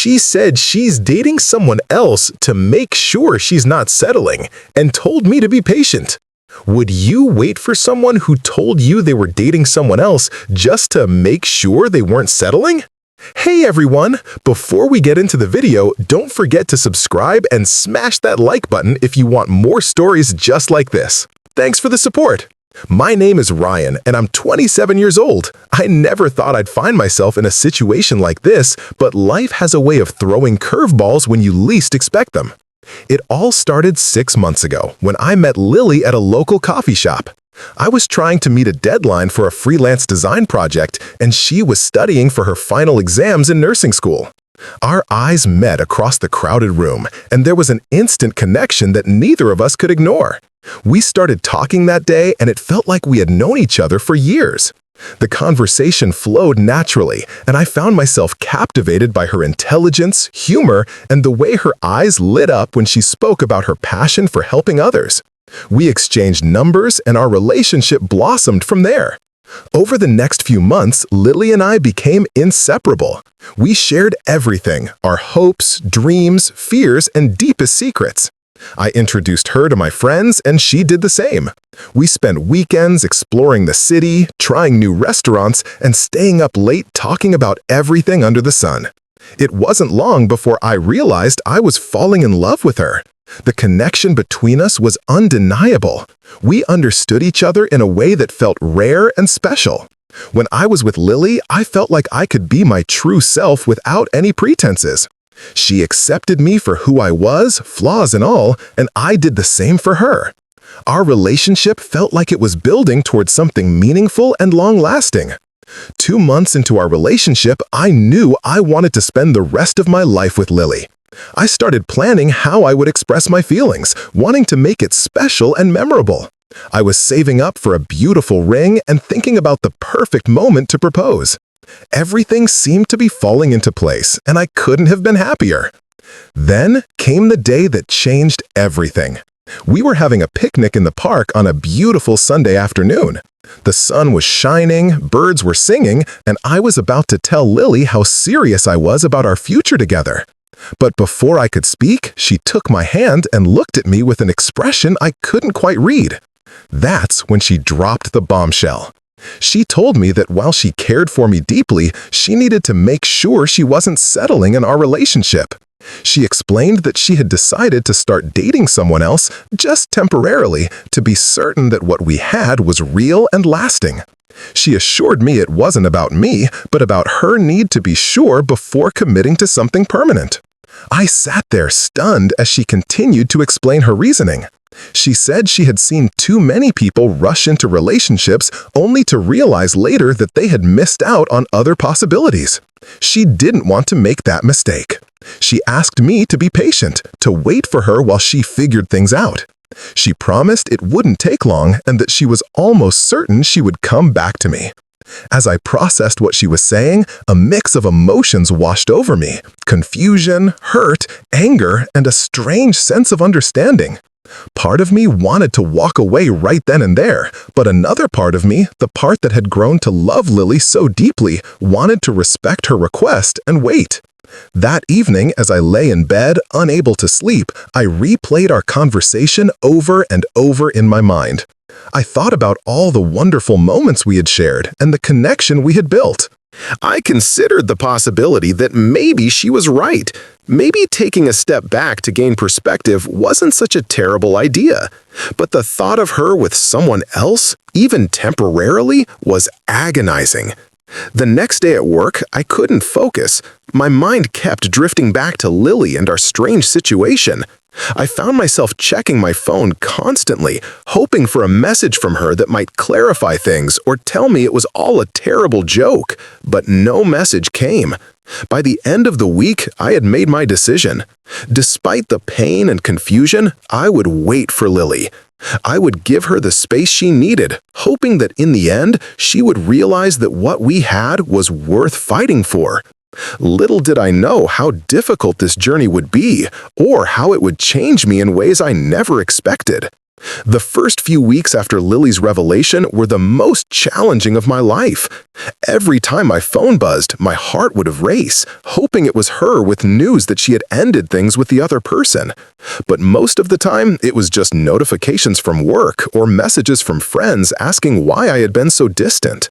She said she's dating someone else to make sure she's not settling and told me to be patient. Would you wait for someone who told you they were dating someone else just to make sure they weren't settling? Hey everyone! Before we get into the video, don't forget to subscribe and smash that like button if you want more stories just like this. Thanks for the support! My name is Ryan, and I'm 27 years old. I never thought I'd find myself in a situation like this, but life has a way of throwing curveballs when you least expect them. It all started 6 months ago when I met Lily at a local coffee shop. I was trying to meet a deadline for a freelance design project, and she was studying for her final exams in nursing school. Our eyes met across the crowded room, and there was an instant connection that neither of us could ignore. We started talking that day, and it felt like we had known each other for years. The conversation flowed naturally, and I found myself captivated by her intelligence, humor, and the way her eyes lit up when she spoke about her passion for helping others. We exchanged numbers, and our relationship blossomed from there. Over the next few months, Lily and I became inseparable. We shared everything, our hopes, dreams, fears, and deepest secrets. I introduced her to my friends, and she did the same. We spent weekends exploring the city, trying new restaurants, and staying up late talking about everything under the sun. It wasn't long before I realized I was falling in love with her. The connection between us was undeniable. We understood each other in a way that felt rare and special. When I was with Lily, I felt like I could be my true self without any pretenses. She accepted me for who I was, flaws and all, and I did the same for her. Our relationship felt like it was building towards something meaningful and long-lasting. 2 months into our relationship, I knew I wanted to spend the rest of my life with Lily. I started planning how I would express my feelings, wanting to make it special and memorable. I was saving up for a beautiful ring and thinking about the perfect moment to propose. Everything seemed to be falling into place, and I couldn't have been happier. Then came the day that changed everything. We were having a picnic in the park on a beautiful Sunday afternoon. The sun was shining, birds were singing, and I was about to tell Lily how serious I was about our future together. But before I could speak, she took my hand and looked at me with an expression I couldn't quite read. That's when she dropped the bombshell. She told me that while she cared for me deeply, she needed to make sure she wasn't settling in our relationship. She explained that she had decided to start dating someone else, just temporarily, to be certain that what we had was real and lasting. She assured me it wasn't about me, but about her need to be sure before committing to something permanent. I sat there stunned as she continued to explain her reasoning. She said she had seen too many people rush into relationships only to realize later that they had missed out on other possibilities. She didn't want to make that mistake. She asked me to be patient, to wait for her while she figured things out. She promised it wouldn't take long and that she was almost certain she would come back to me. As I processed what she was saying, a mix of emotions washed over me: confusion, hurt, anger, and a strange sense of understanding. Part of me wanted to walk away right then and there, but another part of me, the part that had grown to love Lily so deeply, wanted to respect her request and wait. That evening, as I lay in bed, unable to sleep, I replayed our conversation over and over in my mind. I thought about all the wonderful moments we had shared and the connection we had built. I considered the possibility that maybe she was right. Maybe taking a step back to gain perspective wasn't such a terrible idea. But the thought of her with someone else, even temporarily, was agonizing. The next day at work, I couldn't focus. My mind kept drifting back to Lily and our strange situation. I found myself checking my phone constantly, hoping for a message from her that might clarify things or tell me it was all a terrible joke, but no message came. By the end of the week, I had made my decision. Despite the pain and confusion, I would wait for Lily. I would give her the space she needed, hoping that in the end, she would realize that what we had was worth fighting for. Little did I know how difficult this journey would be, or how it would change me in ways I never expected. The first few weeks after Lily's revelation were the most challenging of my life. Every time my phone buzzed, my heart would race, hoping it was her with news that she had ended things with the other person. But most of the time, it was just notifications from work or messages from friends asking why I had been so distant.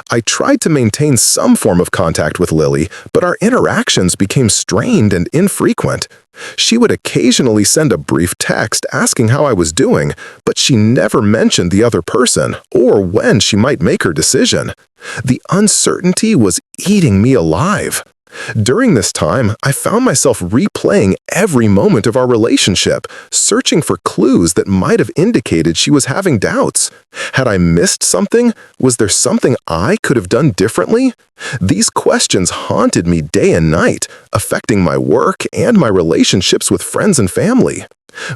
I tried to maintain some form of contact with Lily, but our interactions became strained and infrequent. She would occasionally send a brief text asking how I was doing, but she never mentioned the other person or when she might make her decision. The uncertainty was eating me alive. During this time, I found myself replaying every moment of our relationship, searching for clues that might have indicated she was having doubts. Had I missed something? Was there something I could have done differently? These questions haunted me day and night, affecting my work and my relationships with friends and family.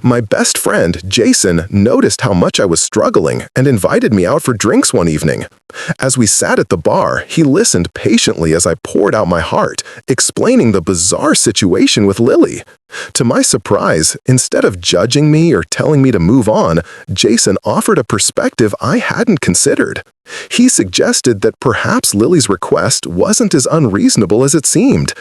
My best friend, Jason, noticed how much I was struggling and invited me out for drinks one evening. As we sat at the bar, he listened patiently as I poured out my heart, explaining the bizarre situation with Lily. To my surprise, instead of judging me or telling me to move on, Jason offered a perspective I hadn't considered. He suggested that perhaps Lily's request wasn't as unreasonable as it seemed.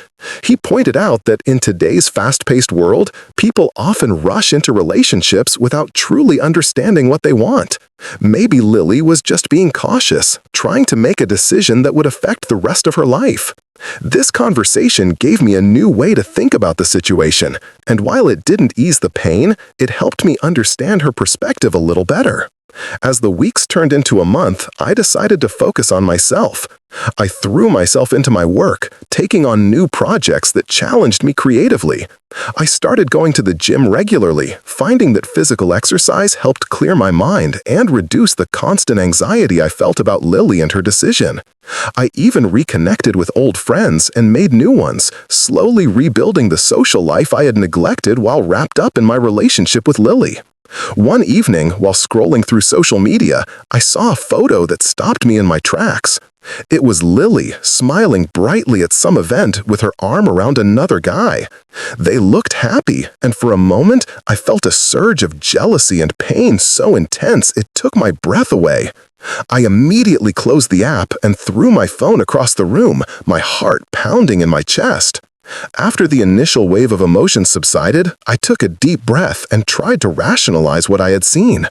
He pointed out that in today's fast-paced world, people often rush into relationships without truly understanding what they want. Maybe Lily was just being cautious, trying to make a decision that would affect the rest of her life. This conversation gave me a new way to think about the situation, and while it didn't ease the pain, it helped me understand her perspective a little better. As the weeks turned into a month, I decided to focus on myself. I threw myself into my work, taking on new projects that challenged me creatively. I started going to the gym regularly, finding that physical exercise helped clear my mind and reduce the constant anxiety I felt about Lily and her decision. I even reconnected with old friends and made new ones, slowly rebuilding the social life I had neglected while wrapped up in my relationship with Lily. One evening, while scrolling through social media, I saw a photo that stopped me in my tracks. It was Lily, smiling brightly at some event with her arm around another guy. They looked happy, and for a moment, I felt a surge of jealousy and pain so intense it took my breath away. I immediately closed the app and threw my phone across the room, my heart pounding in my chest. After the initial wave of emotion subsided, I took a deep breath and tried to rationalize what I had seen.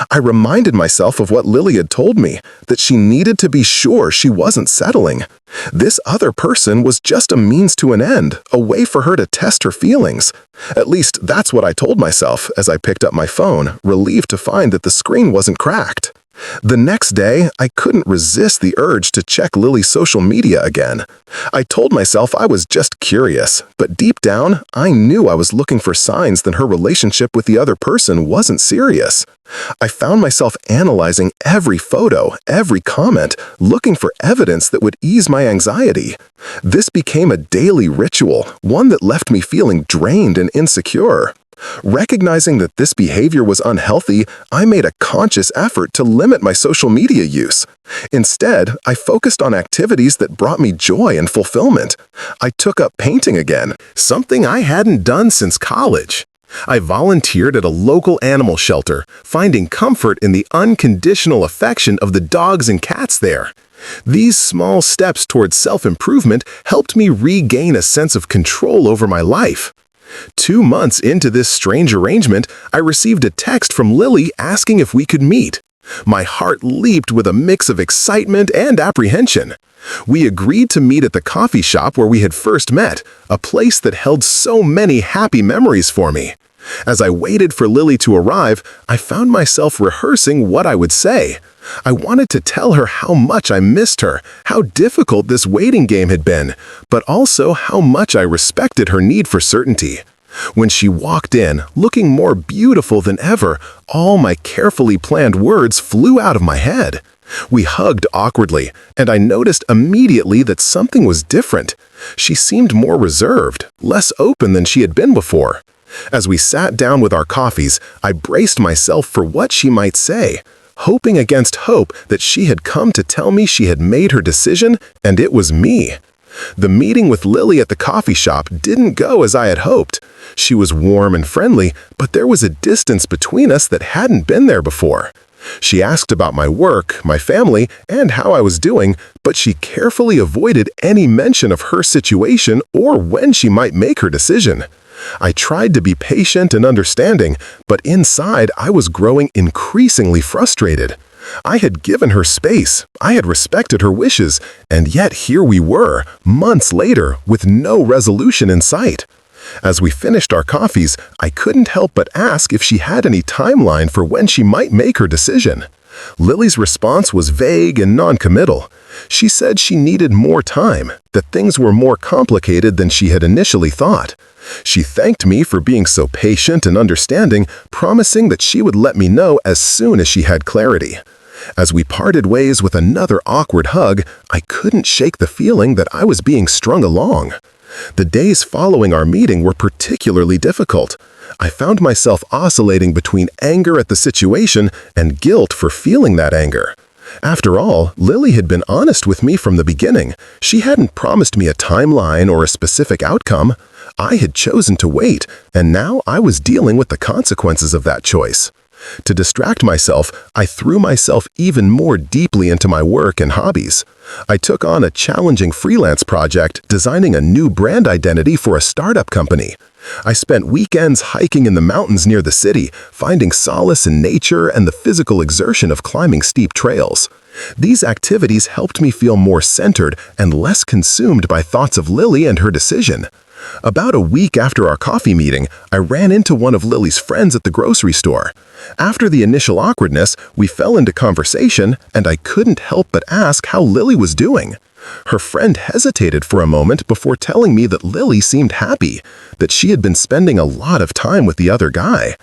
I reminded myself of what Lily had told me, that she needed to be sure she wasn't settling. This other person was just a means to an end, a way for her to test her feelings. At least that's what I told myself as I picked up my phone, relieved to find that the screen wasn't cracked. The next day, I couldn't resist the urge to check Lily's social media again. I told myself I was just curious, but deep down, I knew I was looking for signs that her relationship with the other person wasn't serious. I found myself analyzing every photo, every comment, looking for evidence that would ease my anxiety. This became a daily ritual, one that left me feeling drained and insecure. Recognizing that this behavior was unhealthy, I made a conscious effort to limit my social media use. Instead, I focused on activities that brought me joy and fulfillment. I took up painting again, something I hadn't done since college. I volunteered at a local animal shelter, finding comfort in the unconditional affection of the dogs and cats there. These small steps towards self-improvement helped me regain a sense of control over my life. 2 months into this strange arrangement, I received a text from Lily asking if we could meet. My heart leaped with a mix of excitement and apprehension. We agreed to meet at the coffee shop where we had first met, a place that held so many happy memories for me. As I waited for Lily to arrive, I found myself rehearsing what I would say. I wanted to tell her how much I missed her, how difficult this waiting game had been, but also how much I respected her need for certainty. When she walked in, looking more beautiful than ever, all my carefully planned words flew out of my head. We hugged awkwardly, and I noticed immediately that something was different. She seemed more reserved, less open than she had been before. As we sat down with our coffees, I braced myself for what she might say, hoping against hope that she had come to tell me she had made her decision and it was me. The meeting with Lily at the coffee shop didn't go as I had hoped. She was warm and friendly, but there was a distance between us that hadn't been there before. She asked about my work, my family, and how I was doing, but she carefully avoided any mention of her situation or when she might make her decision. I tried to be patient and understanding, but inside I was growing increasingly frustrated. I had given her space, I had respected her wishes, and yet here we were, months later, with no resolution in sight. As we finished our coffees, I couldn't help but ask if she had any timeline for when she might make her decision. Lily's response was vague and non-committal. She said she needed more time, that things were more complicated than she had initially thought. She thanked me for being so patient and understanding, promising that she would let me know as soon as she had clarity. As we parted ways with another awkward hug, I couldn't shake the feeling that I was being strung along. The days following our meeting were particularly difficult. I found myself oscillating between anger at the situation and guilt for feeling that anger. After all, Lily had been honest with me from the beginning. She hadn't promised me a timeline or a specific outcome. I had chosen to wait, and now I was dealing with the consequences of that choice. To distract myself, I threw myself even more deeply into my work and hobbies. I took on a challenging freelance project designing a new brand identity for a startup company. I spent weekends hiking in the mountains near the city, finding solace in nature and the physical exertion of climbing steep trails. These activities helped me feel more centered and less consumed by thoughts of Lily and her decision. About a week after our coffee meeting, I ran into one of Lily's friends at the grocery store. After the initial awkwardness, we fell into conversation, and I couldn't help but ask how Lily was doing. Her friend hesitated for a moment before telling me that Lily seemed happy, that she had been spending a lot of time with the other guy.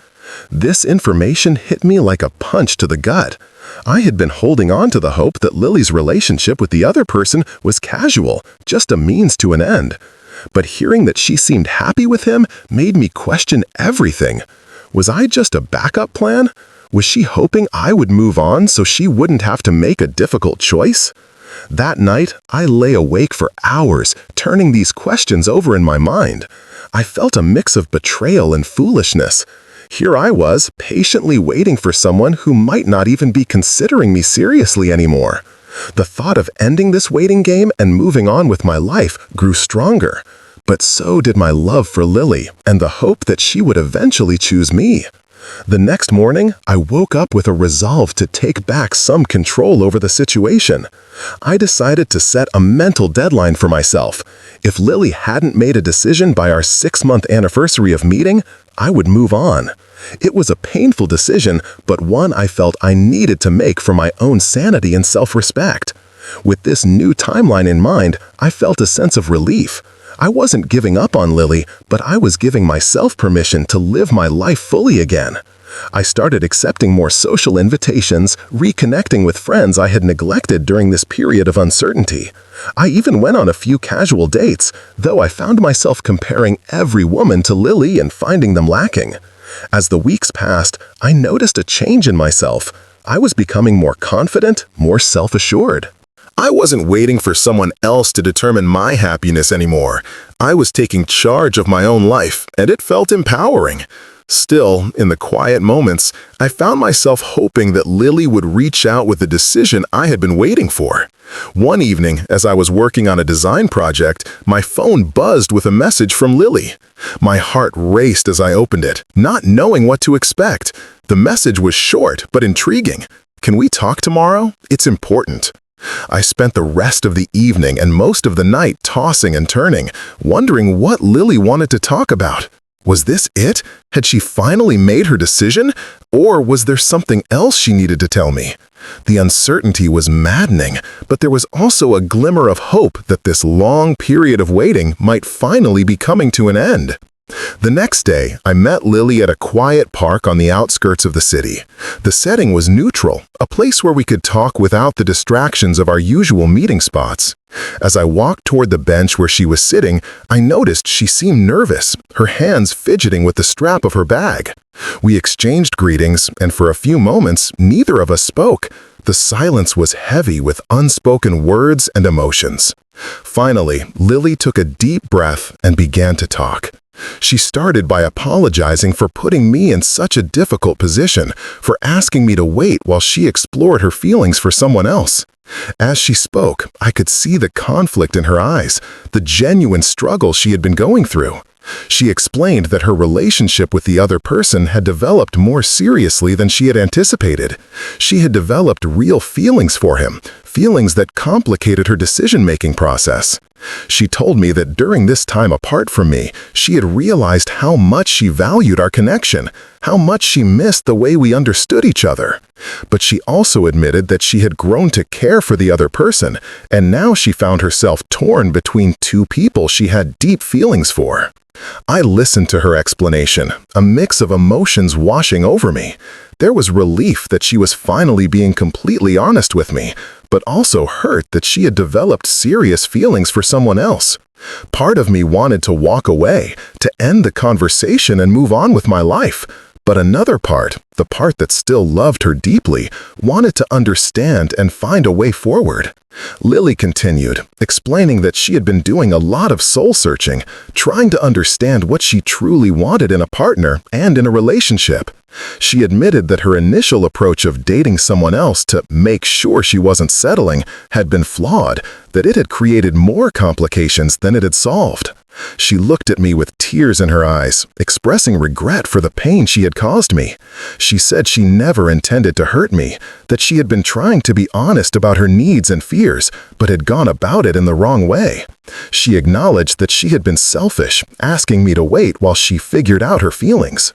This information hit me like a punch to the gut. I had been holding on to the hope that Lily's relationship with the other person was casual, just a means to an end. But hearing that she seemed happy with him made me question everything. Was I just a backup plan? Was she hoping I would move on so she wouldn't have to make a difficult choice? That night, I lay awake for hours, turning these questions over in my mind. I felt a mix of betrayal and foolishness. Here I was, patiently waiting for someone who might not even be considering me seriously anymore. The thought of ending this waiting game and moving on with my life grew stronger. But so did my love for Lily and the hope that she would eventually choose me. The next morning, I woke up with a resolve to take back some control over the situation. I decided to set a mental deadline for myself. If Lily hadn't made a decision by our 6-month anniversary of meeting, I would move on. It was a painful decision, but one I felt I needed to make for my own sanity and self-respect. With this new timeline in mind, I felt a sense of relief. I wasn't giving up on Lily, but I was giving myself permission to live my life fully again. I started accepting more social invitations, reconnecting with friends I had neglected during this period of uncertainty. I even went on a few casual dates, though I found myself comparing every woman to Lily and finding them lacking. As the weeks passed, I noticed a change in myself. I was becoming more confident, more self-assured. I wasn't waiting for someone else to determine my happiness anymore. I was taking charge of my own life, and it felt empowering. Still, in the quiet moments, I found myself hoping that Lily would reach out with the decision I had been waiting for. One evening, as I was working on a design project, my phone buzzed with a message from Lily. My heart raced as I opened it, not knowing what to expect. The message was short but intriguing. "Can we talk tomorrow? It's important." I spent the rest of the evening and most of the night tossing and turning, wondering what Lily wanted to talk about. Was this it? Had she finally made her decision? Or was there something else she needed to tell me? The uncertainty was maddening, but there was also a glimmer of hope that this long period of waiting might finally be coming to an end. The next day, I met Lily at a quiet park on the outskirts of the city. The setting was neutral, a place where we could talk without the distractions of our usual meeting spots. As I walked toward the bench where she was sitting, I noticed she seemed nervous, her hands fidgeting with the strap of her bag. We exchanged greetings, and for a few moments, neither of us spoke. The silence was heavy with unspoken words and emotions. Finally, Lily took a deep breath and began to talk. She started by apologizing for putting me in such a difficult position, for asking me to wait while she explored her feelings for someone else. As she spoke, I could see the conflict in her eyes, the genuine struggle she had been going through. She explained that her relationship with the other person had developed more seriously than she had anticipated. She had developed real feelings for him, feelings that complicated her decision-making process. She told me that during this time apart from me, she had realized how much she valued our connection, how much she missed the way we understood each other. But she also admitted that she had grown to care for the other person, and now she found herself torn between two people she had deep feelings for. I listened to her explanation, a mix of emotions washing over me. There was relief that she was finally being completely honest with me, but also hurt that she had developed serious feelings for someone else. Part of me wanted to walk away, to end the conversation and move on with my life. But another part, the part that still loved her deeply, wanted to understand and find a way forward. Lily continued, explaining that she had been doing a lot of soul-searching, trying to understand what she truly wanted in a partner and in a relationship. She admitted that her initial approach of dating someone else to make sure she wasn't settling had been flawed, that it had created more complications than it had solved. She looked at me with tears in her eyes, expressing regret for the pain she had caused me. She said she never intended to hurt me, that she had been trying to be honest about her needs and fears, but had gone about it in the wrong way. She acknowledged that she had been selfish, asking me to wait while she figured out her feelings.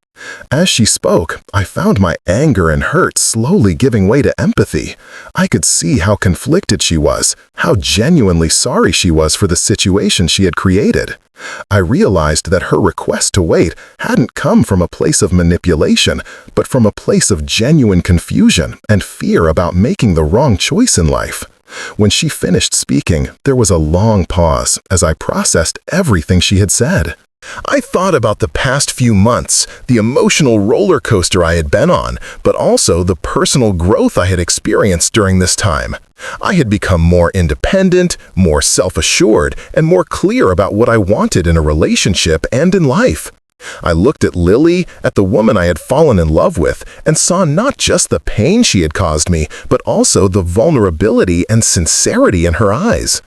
As she spoke, I found my anger and hurt slowly giving way to empathy. I could see how conflicted she was, how genuinely sorry she was for the situation she had created. I realized that her request to wait hadn't come from a place of manipulation, but from a place of genuine confusion and fear about making the wrong choice in life. When she finished speaking, there was a long pause as I processed everything she had said. I thought about the past few months, the emotional roller coaster I had been on, but also the personal growth I had experienced during this time. I had become more independent, more self-assured, and more clear about what I wanted in a relationship and in life. I looked at Lily, at the woman I had fallen in love with, and saw not just the pain she had caused me, but also the vulnerability and sincerity in her eyes.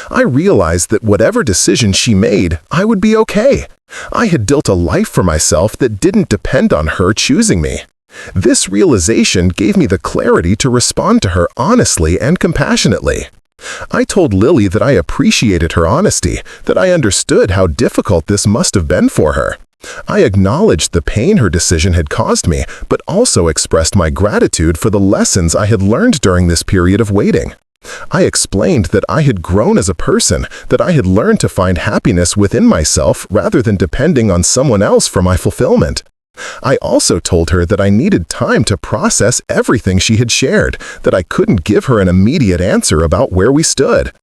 I realized that whatever decision she made, I would be okay. I had built a life for myself that didn't depend on her choosing me. This realization gave me the clarity to respond to her honestly and compassionately. I told Lily that I appreciated her honesty, that I understood how difficult this must have been for her. I acknowledged the pain her decision had caused me, but also expressed my gratitude for the lessons I had learned during this period of waiting. I explained that I had grown as a person, that I had learned to find happiness within myself rather than depending on someone else for my fulfillment. I also told her that I needed time to process everything she had shared, that I couldn't give her an immediate answer about where we stood.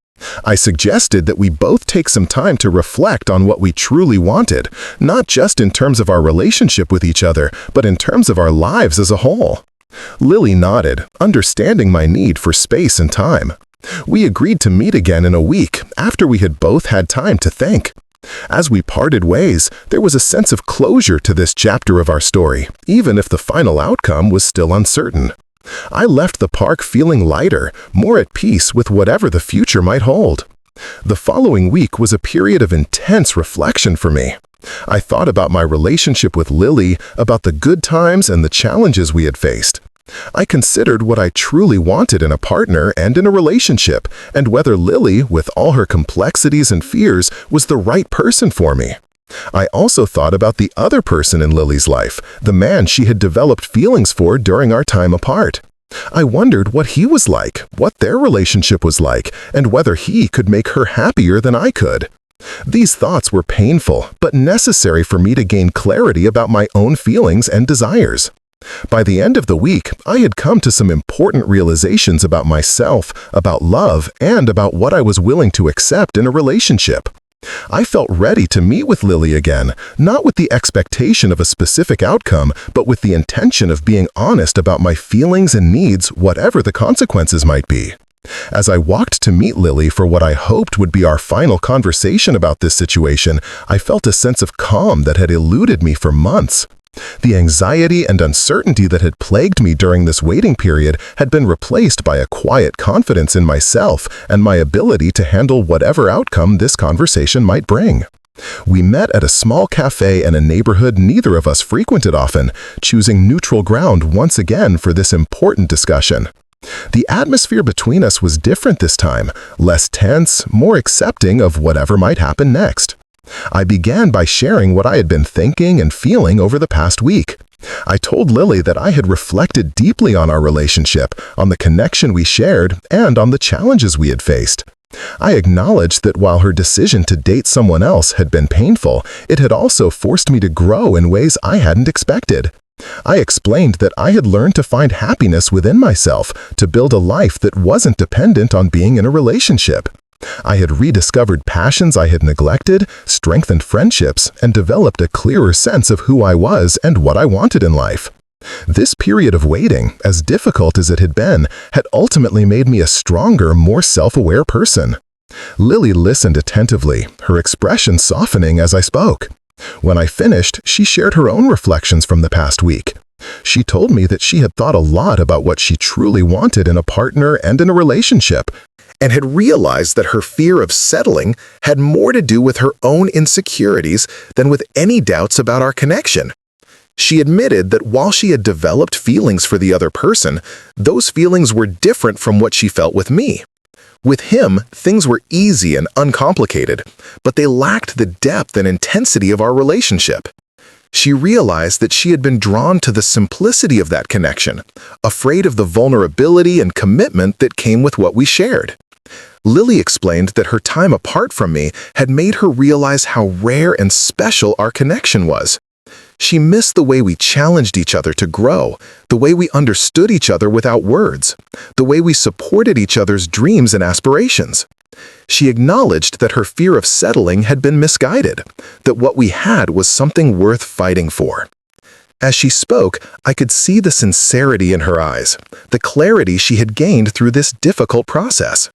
I suggested that we both take some time to reflect on what we truly wanted, not just in terms of our relationship with each other, but in terms of our lives as a whole. Lily nodded, understanding my need for space and time. We agreed to meet again in a week after we had both had time to think. As we parted ways, there was a sense of closure to this chapter of our story, even if the final outcome was still uncertain. I left the park feeling lighter, more at peace with whatever the future might hold. The following week was a period of intense reflection for me. I thought about my relationship with Lily, about the good times and the challenges we had faced. I considered what I truly wanted in a partner and in a relationship, and whether Lily, with all her complexities and fears, was the right person for me. I also thought about the other person in Lily's life, the man she had developed feelings for during our time apart. I wondered what he was like, what their relationship was like, and whether he could make her happier than I could. These thoughts were painful, but necessary for me to gain clarity about my own feelings and desires. By the end of the week, I had come to some important realizations about myself, about love, and about what I was willing to accept in a relationship. I felt ready to meet with Lily again, not with the expectation of a specific outcome, but with the intention of being honest about my feelings and needs, whatever the consequences might be. As I walked to meet Lily for what I hoped would be our final conversation about this situation, I felt a sense of calm that had eluded me for months. The anxiety and uncertainty that had plagued me during this waiting period had been replaced by a quiet confidence in myself and my ability to handle whatever outcome this conversation might bring. We met at a small cafe in a neighborhood neither of us frequented often, choosing neutral ground once again for this important discussion. The atmosphere between us was different this time, less tense, more accepting of whatever might happen next. I began by sharing what I had been thinking and feeling over the past week. I told Lily that I had reflected deeply on our relationship, on the connection we shared, and on the challenges we had faced. I acknowledged that while her decision to date someone else had been painful, it had also forced me to grow in ways I hadn't expected. I explained that I had learned to find happiness within myself, to build a life that wasn't dependent on being in a relationship. I had rediscovered passions I had neglected, strengthened friendships, and developed a clearer sense of who I was and what I wanted in life. This period of waiting, as difficult as it had been, had ultimately made me a stronger, more self-aware person. Lily listened attentively, her expression softening as I spoke. When I finished, she shared her own reflections from the past week. She told me that she had thought a lot about what she truly wanted in a partner and in a relationship, and had realized that her fear of settling had more to do with her own insecurities than with any doubts about our connection. She admitted that while she had developed feelings for the other person, those feelings were different from what she felt with me. With him, things were easy and uncomplicated, but they lacked the depth and intensity of our relationship. She realized that she had been drawn to the simplicity of that connection, afraid of the vulnerability and commitment that came with what we shared. Lily explained that her time apart from me had made her realize how rare and special our connection was. She missed the way we challenged each other to grow, the way we understood each other without words, the way we supported each other's dreams and aspirations. She acknowledged that her fear of settling had been misguided, that what we had was something worth fighting for. As she spoke, I could see the sincerity in her eyes, the clarity she had gained through this difficult process.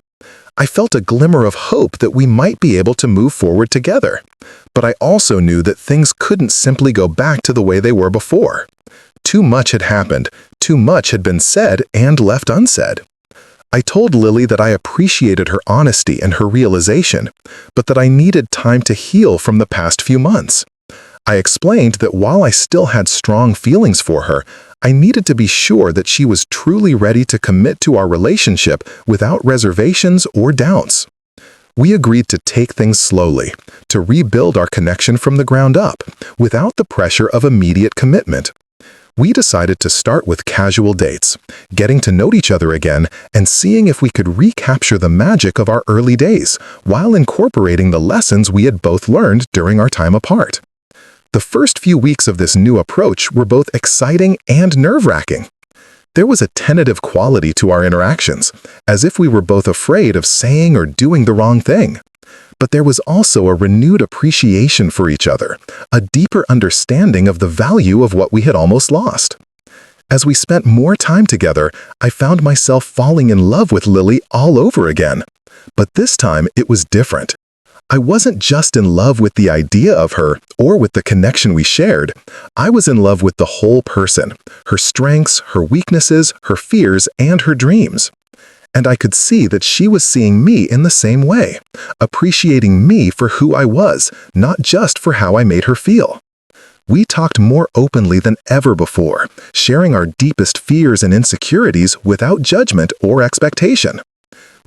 I felt a glimmer of hope that we might be able to move forward together, but I also knew that things couldn't simply go back to the way they were before. Too much had happened, too much had been said and left unsaid. I told Lily that I appreciated her honesty and her realization, but that I needed time to heal from the past few months. I explained that while I still had strong feelings for her, I needed to be sure that she was truly ready to commit to our relationship without reservations or doubts. We agreed to take things slowly, to rebuild our connection from the ground up, without the pressure of immediate commitment. We decided to start with casual dates, getting to know each other again and seeing if we could recapture the magic of our early days while incorporating the lessons we had both learned during our time apart. The first few weeks of this new approach were both exciting and nerve-wracking. There was a tentative quality to our interactions, as if we were both afraid of saying or doing the wrong thing. But there was also a renewed appreciation for each other, a deeper understanding of the value of what we had almost lost. As we spent more time together, I found myself falling in love with Lily all over again. But this time it was different. I wasn't just in love with the idea of her or with the connection we shared. I was in love with the whole person, her strengths, her weaknesses, her fears, and her dreams. And I could see that she was seeing me in the same way, appreciating me for who I was, not just for how I made her feel. We talked more openly than ever before, sharing our deepest fears and insecurities without judgment or expectation.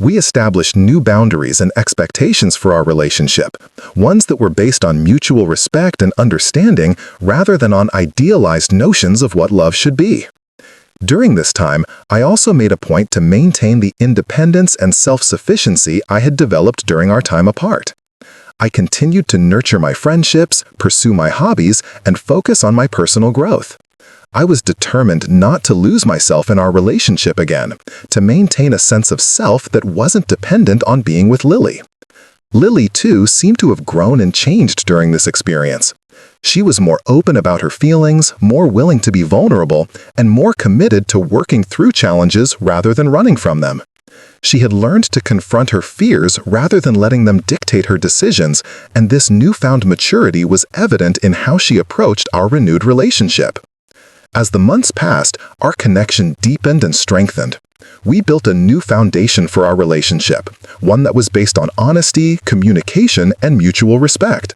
We established new boundaries and expectations for our relationship, ones that were based on mutual respect and understanding rather than on idealized notions of what love should be. During this time, I also made a point to maintain the independence and self-sufficiency I had developed during our time apart. I continued to nurture my friendships, pursue my hobbies, and focus on my personal growth. I was determined not to lose myself in our relationship again, to maintain a sense of self that wasn't dependent on being with Lily. Lily, too, seemed to have grown and changed during this experience. She was more open about her feelings, more willing to be vulnerable, and more committed to working through challenges rather than running from them. She had learned to confront her fears rather than letting them dictate her decisions, and this newfound maturity was evident in how she approached our renewed relationship. As the months passed, our connection deepened and strengthened. We built a new foundation for our relationship, one that was based on honesty, communication, and mutual respect.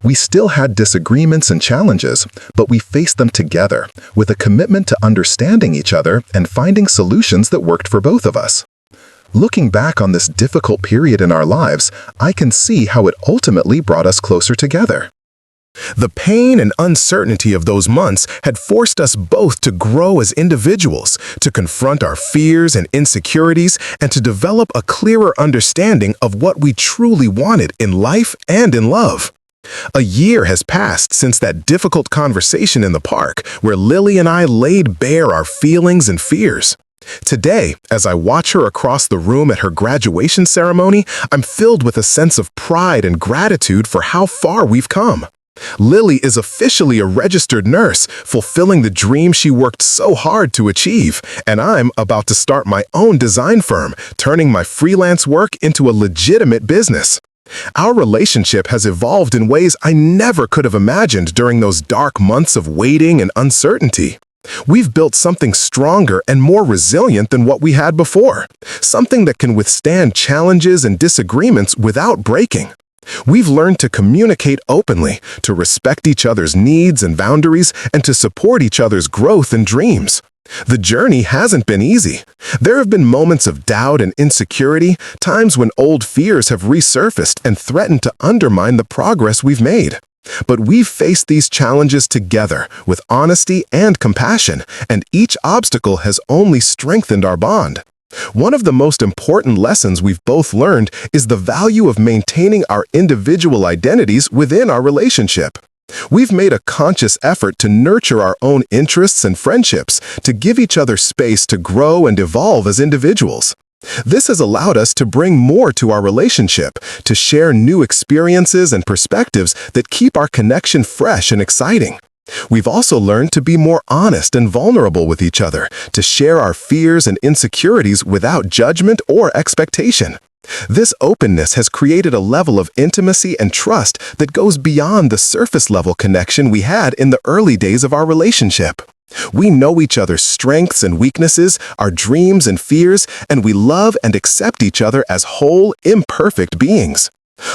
We still had disagreements and challenges, but we faced them together, with a commitment to understanding each other and finding solutions that worked for both of us. Looking back on this difficult period in our lives, I can see how it ultimately brought us closer together. The pain and uncertainty of those months had forced us both to grow as individuals, to confront our fears and insecurities, and to develop a clearer understanding of what we truly wanted in life and in love. A year has passed since that difficult conversation in the park where Lily and I laid bare our feelings and fears. Today, as I watch her across the room at her graduation ceremony, I'm filled with a sense of pride and gratitude for how far we've come. Lily is officially a registered nurse, fulfilling the dream she worked so hard to achieve, and I'm about to start my own design firm, turning my freelance work into a legitimate business. Our relationship has evolved in ways I never could have imagined during those dark months of waiting and uncertainty. We've built something stronger and more resilient than what we had before, something that can withstand challenges and disagreements without breaking. We've learned to communicate openly, to respect each other's needs and boundaries, and to support each other's growth and dreams. The journey hasn't been easy. There have been moments of doubt and insecurity, times when old fears have resurfaced and threatened to undermine the progress we've made. But we've faced these challenges together with honesty and compassion, and each obstacle has only strengthened our bond. One of the most important lessons we've both learned is the value of maintaining our individual identities within our relationship. We've made a conscious effort to nurture our own interests and friendships, to give each other space to grow and evolve as individuals. This has allowed us to bring more to our relationship, to share new experiences and perspectives that keep our connection fresh and exciting. We've also learned to be more honest and vulnerable with each other, to share our fears and insecurities without judgment or expectation. This openness has created a level of intimacy and trust that goes beyond the surface-level connection we had in the early days of our relationship. We know each other's strengths and weaknesses, our dreams and fears, and we love and accept each other as whole, imperfect beings.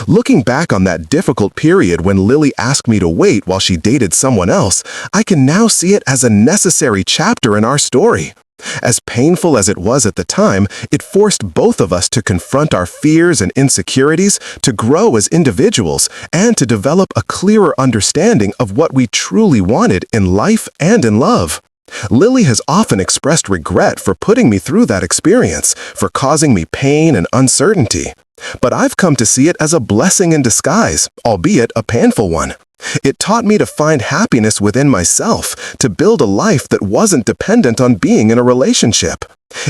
Looking back on that difficult period when Lily asked me to wait while she dated someone else, I can now see it as a necessary chapter in our story. As painful as it was at the time, it forced both of us to confront our fears and insecurities, to grow as individuals, and to develop a clearer understanding of what we truly wanted in life and in love. Lily has often expressed regret for putting me through that experience, for causing me pain and uncertainty. But I've come to see it as a blessing in disguise, albeit a painful one. It taught me to find happiness within myself, to build a life that wasn't dependent on being in a relationship.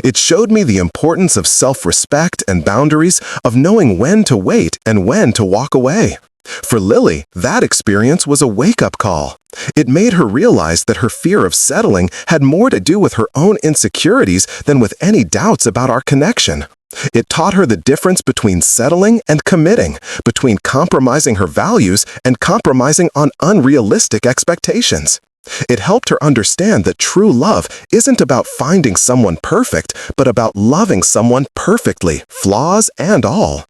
It showed me the importance of self-respect and boundaries, of knowing when to wait and when to walk away. For Lily, that experience was a wake-up call. It made her realize that her fear of settling had more to do with her own insecurities than with any doubts about our connection. It taught her the difference between settling and committing, between compromising her values and compromising on unrealistic expectations. It helped her understand that true love isn't about finding someone perfect, but about loving someone perfectly, flaws and all.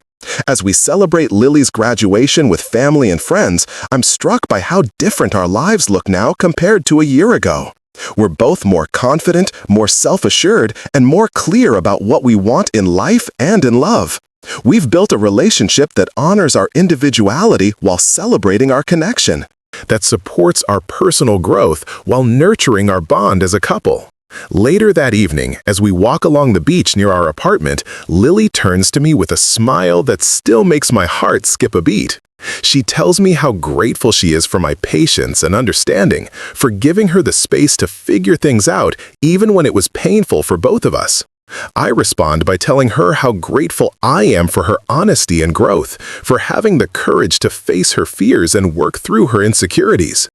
As we celebrate Lily's graduation with family and friends, I'm struck by how different our lives look now compared to a year ago. We're both more confident, more self-assured, and more clear about what we want in life and in love. We've built a relationship that honors our individuality while celebrating our connection, that supports our personal growth while nurturing our bond as a couple. Later that evening, as we walk along the beach near our apartment, Lily turns to me with a smile that still makes my heart skip a beat. She tells me how grateful she is for my patience and understanding, for giving her the space to figure things out even when it was painful for both of us. I respond by telling her how grateful I am for her honesty and growth, for having the courage to face her fears and work through her insecurities.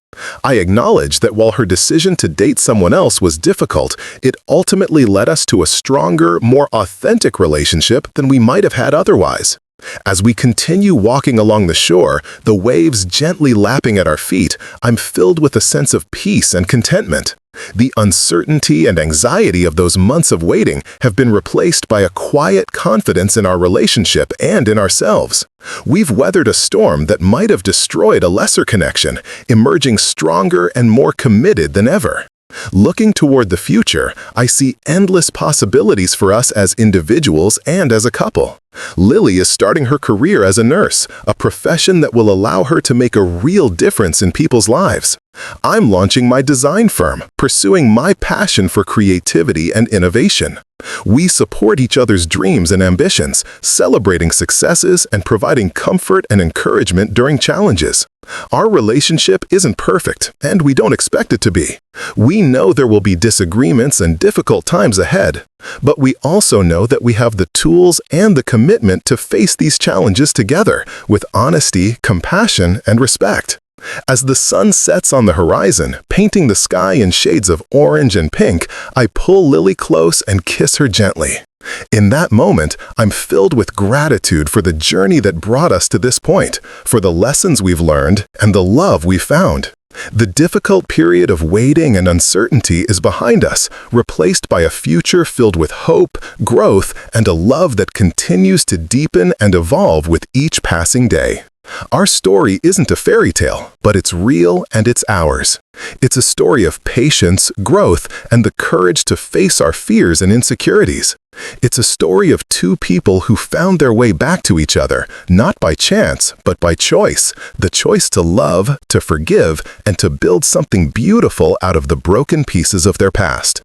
I acknowledge that while her decision to date someone else was difficult, it ultimately led us to a stronger, more authentic relationship than we might have had otherwise. As we continue walking along the shore, the waves gently lapping at our feet, I'm filled with a sense of peace and contentment. The uncertainty and anxiety of those months of waiting have been replaced by a quiet confidence in our relationship and in ourselves. We've weathered a storm that might have destroyed a lesser connection, emerging stronger and more committed than ever. Looking toward the future, I see endless possibilities for us as individuals and as a couple. Lily is starting her career as a nurse, a profession that will allow her to make a real difference in people's lives. I'm launching my design firm, pursuing my passion for creativity and innovation. We support each other's dreams and ambitions, celebrating successes and providing comfort and encouragement during challenges. Our relationship isn't perfect, and we don't expect it to be. We know there will be disagreements and difficult times ahead, but we also know that we have the tools and the commitment to face these challenges together with honesty, compassion, and respect. As the sun sets on the horizon, painting the sky in shades of orange and pink, I pull Lily close and kiss her gently. In that moment, I'm filled with gratitude for the journey that brought us to this point, for the lessons we've learned and the love we've found. The difficult period of waiting and uncertainty is behind us, replaced by a future filled with hope, growth, and a love that continues to deepen and evolve with each passing day. Our story isn't a fairy tale, but it's real and it's ours. It's a story of patience, growth, and the courage to face our fears and insecurities. It's a story of two people who found their way back to each other, not by chance, but by choice. The choice to love, to forgive, and to build something beautiful out of the broken pieces of their past.